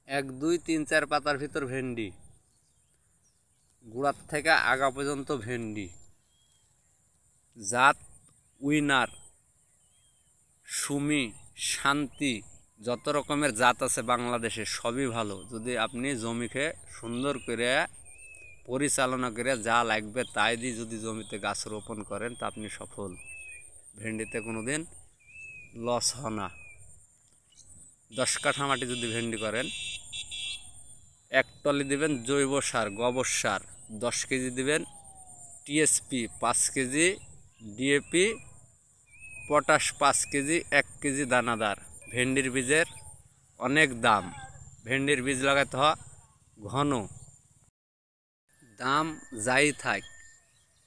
এক দুই তিন চার পাতার ভিতর ভেন্ডি, গোড়ার থেকে আগা পর্যন্ত ভেন্ডি। জাত উইনার, সুমি, শান্তি, যত রকমের জাত আছে বাংলাদেশে সবই ভালো। যদি আপনি জমিকে সুন্দর করে পরিচালনা করে যা লাগবে তাই দিয়ে যদি জমিতে গাছ রোপণ করেন তা আপনি সফল। ভেন্ডিতে কোনো দিন লস হয় না। 10 কাঠা মাটি যদি ভেন্ডি করেন, 1 টলি দিবেন জৈব সার, গোবর সার, 10 কেজি দিবেন TSP, 5 KG DAP, potash 5 KG, 1 KG দানাদার। ভেন্ডির বীজের অনেক দাম। ভেন্ডির বীজ লাগাতে হয় ঘন। দাম যাই থাক,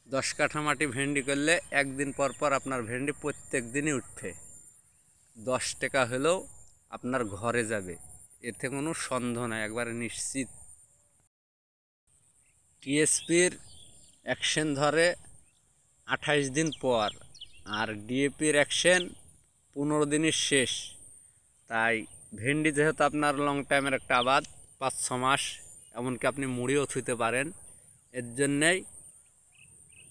10 কাঠা মাটি ভেন্ডি করলে একদিন পর পর আপনার ভেন্ডি প্রত্যেক দিনই উঠবে। 10 টাকা হলেও আপনার ঘরে যাবে, এতে কোনো সন্দেহ নাই, একবারে নিশ্চিত। টিএসপির অ্যাকশন ধরে 28 দিন পর, আর ডিএপির অ্যাকশন 15 দিনের শেষ। তাই ভেন্ডি যেহেতু আপনার লং টাইমের একটা আবাদ, 5-6 মাস, এমনকি আপনি মুড়িও থুইতে পারেন, এর জন্যেই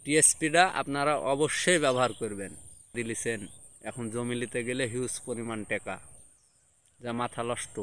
টিএসপিটা আপনারা অবশ্যই ব্যবহার করবেন। দিলিছেন এখন জমি নিতে গেলে হিউজ পরিমাণ টাকা, যা মাথা নষ্ট।